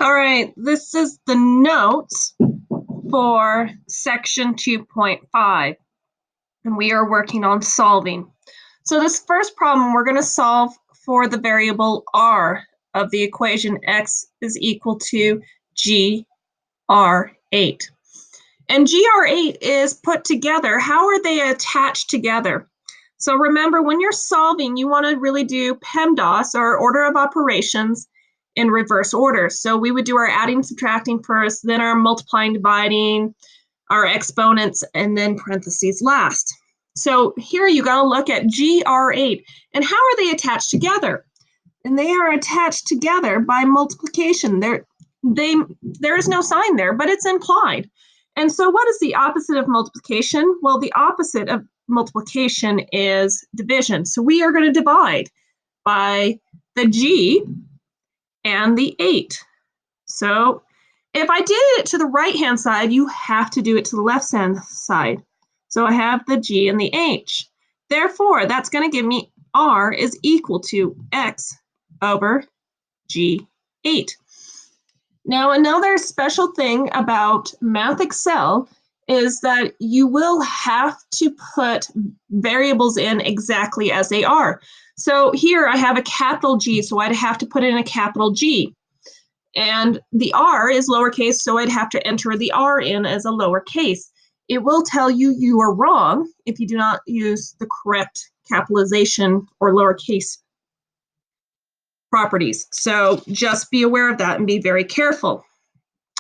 All right, this is the notes for section 2.5, and we are working on solving. So this first problem, we're going to solve for the variable r of the equation x is equal to gr8. And gr8 is put together. How are they attached together? So remember, when you're solving, you want to really do PEMDAS, or order of operations, in reverse order. So we would do our adding, subtracting first, then our multiplying, dividing, our exponents, and then parentheses last. So here you got to look at gr8. And how are they attached together? And they are attached together by multiplication. There is no sign there, but it's implied. And so what is the opposite of multiplication? Well, the opposite of multiplication is division. So we are going to divide by the g and the 8. So if I did it to the right-hand side, you have to do it to the left-hand side. So I have the g and the h. Therefore, that's going to give me r is equal to x over g8. Now, another special thing about Math Excel is that you will have to put variables in exactly as they are. So here I have a capital G, so I'd have to put in a capital G. And the R is lowercase, so I'd have to enter the R in as a lowercase. It will tell you you are wrong if you do not use the correct capitalization or lowercase properties. So just be aware of that and be very careful.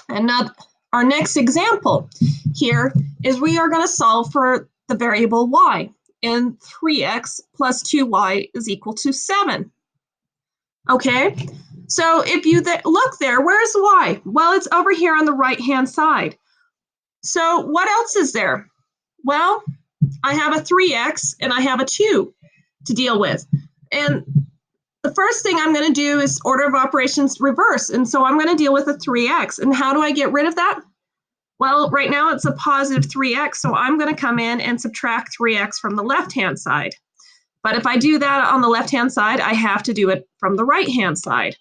And now our next example here is we are going to solve for the variable y, and 3x plus 2y is equal to 7. Okay, so if you look there, where's the y? Well, it's over here on the right-hand side. So what else is there? Well, I have a 3x and I have a 2 to deal with. And the first thing I'm going to do is order of operations reverse. And so I'm going to deal with a 3x. And how do I get rid of that? Well, right now it's a positive 3x, so I'm going to come in and subtract 3x from the left-hand side. But if I do that on the left-hand side, I have to do it from the right-hand side.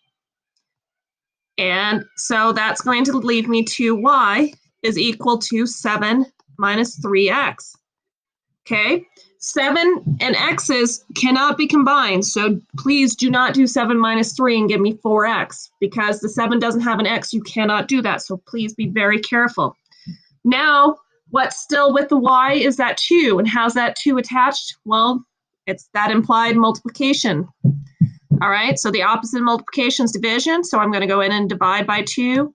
And so that's going to leave me to y is equal to 7 minus 3x. Okay, 7 and x's cannot be combined, so please do not do 7 minus 3 and give me 4x, because the 7 doesn't have an x. You cannot do that, so please be very careful. Now, what's still with the y is that 2, and how's that 2 attached? Well, it's that implied multiplication. All right, so the opposite of multiplication is division, so I'm going to go in and divide by 2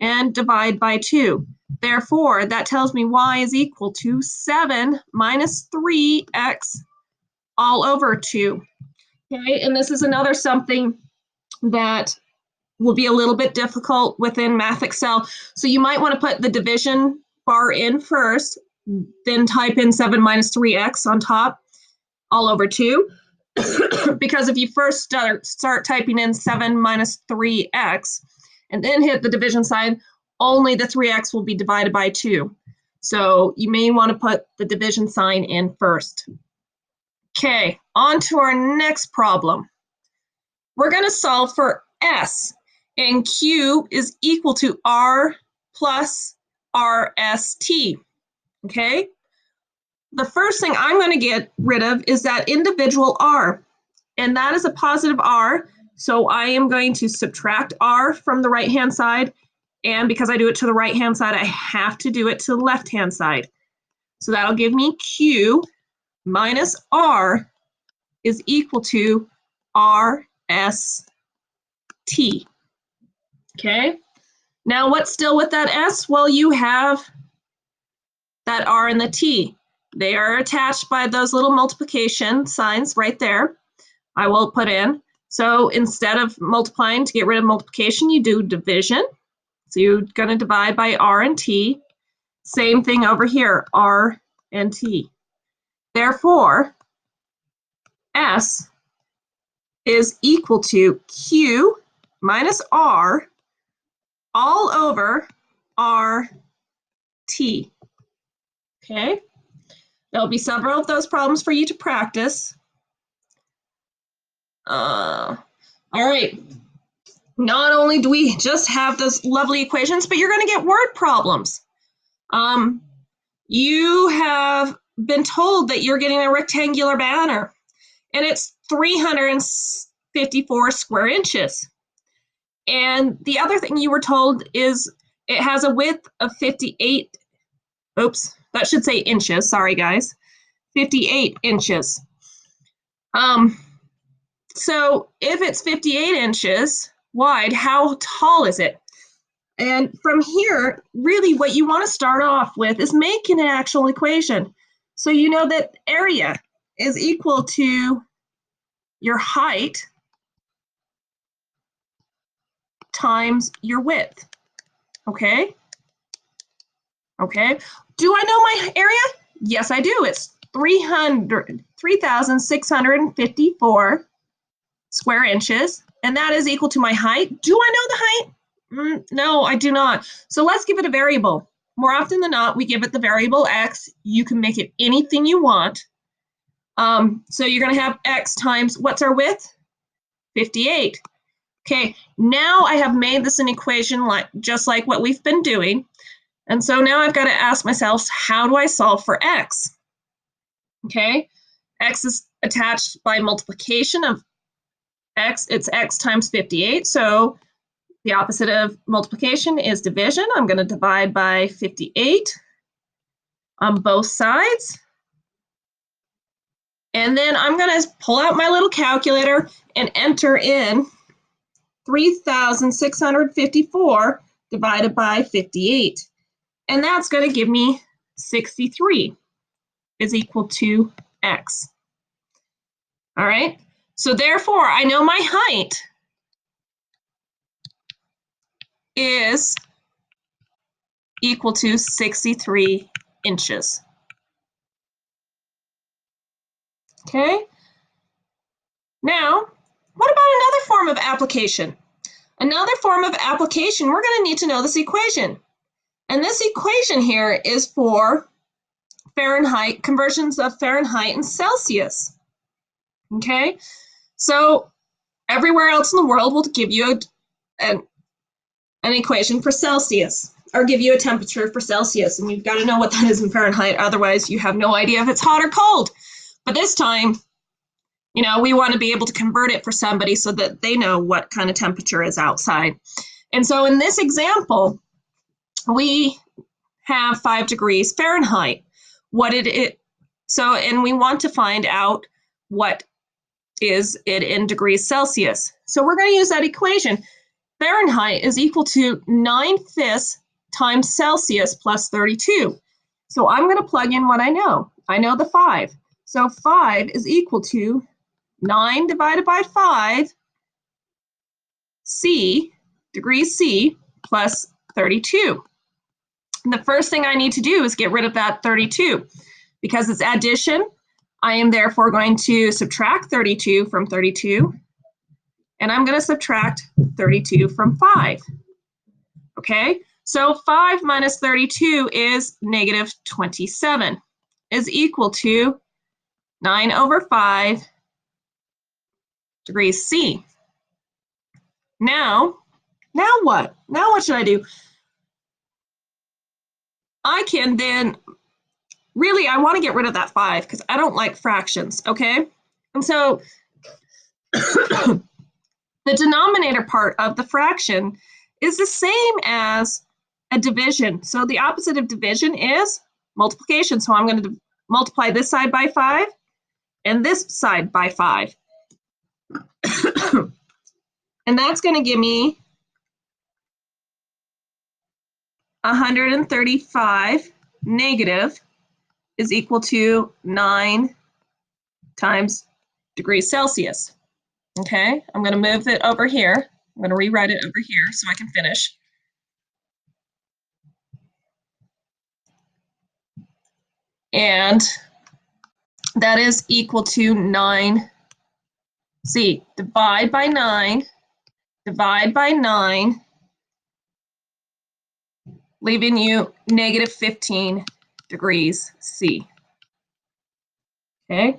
and divide by 2. Therefore, that tells me y is equal to 7 minus 3x all over 2. Okay, and this is another something that will be a little bit difficult within Math Excel. So you might want to put the division bar in first, then type in 7 minus 3x on top, all over 2. Because if you first start typing in 7 minus 3x and then hit the division sign, only the 3x will be divided by 2. So you may want to put the division sign in first. Okay, on to our next problem. We're going to solve for s, and q is equal to r plus rst. Okay? The first thing I'm going to get rid of is that individual r, and that is a positive r, so I am going to subtract r from the right-hand side, and because I do it to the right-hand side, I have to do it to the left-hand side. So that'll give me q minus r is equal to rst. Okay? Now what's still with that s? Well, you have that r and the t. They are attached by those little multiplication signs right there. I will put in. So instead of multiplying to get rid of multiplication, you do division. So you're going to divide by r and t. Same thing over here, r and t. Therefore, s is equal to q minus r all over rt. Okay? There'll be several of those problems for you to practice. All right. not only do we just have those lovely equations, but you're going to get word problems. You have been told that you're getting a rectangular banner, and it's 354 square inches. And the other thing you were told is it has a width of 58, oops, that should say inches, sorry guys, 58 inches. So if it's 58 inches wide, how tall is it? And from here, really what you want to start off with is making an actual equation. So you know that area is equal to your height times your width, okay? Okay, do I know my area? Yes, I do. It's 3,654 square inches, and that is equal to my height. Do I know the height? No, I do not. So let's give it a variable. More often than not, we give it the variable x. You can make it anything you want. So you're going to have x times, what's our width? 58. Okay, now I have made this an equation just like what we've been doing. And so now I've got to ask myself, how do I solve for x? Okay, x is attached by multiplication of x. It's x times 58. So the opposite of multiplication is division. I'm going to divide by 58 on both sides. And then I'm going to pull out my little calculator and enter in 3,654 divided by 58. And that's going to give me 63 is equal to x. All right, so therefore I know my height is equal to 63 inches. Okay, now what about another form of application? Another form of application, we're going to need to know this equation. And this equation here is for Fahrenheit, conversions of Fahrenheit and Celsius. Okay, so everywhere else in the world will give you an equation for Celsius, or give you a temperature for Celsius, and you've got to know what that is in Fahrenheit, otherwise you have no idea if it's hot or cold. But this time, you know, we want to be able to convert it for somebody so that they know what kind of temperature is outside. And so in this example, we have 5 degrees Fahrenheit. And we want to find out what is it in degrees Celsius. So we're going to use that equation. Fahrenheit is equal to 9/5 times Celsius plus 32. So I'm going to plug in what I know. I know the 5. So 5 is equal to 9 divided by 5 degrees C plus 32. And the first thing I need to do is get rid of that 32. Because it's addition, I am therefore going to subtract 32 from 32. And I'm going to subtract 32 from 5. Okay, so 5 minus 32 is negative 27, is equal to 9/5 degrees C. Now what? Now what should I do? I can then, really, I want to get rid of that 5 because I don't like fractions, okay? And so the denominator part of the fraction is the same as a division. So the opposite of division is multiplication. So I'm going to multiply this side by 5 and this side by 5. And that's going to give me 135 negative is equal to 9 times degrees Celsius. Okay, I'm going to move it over here. I'm going to rewrite it over here so I can finish. And that is equal to 9. See, divide by 9, leaving you negative 15 degrees C. Okay,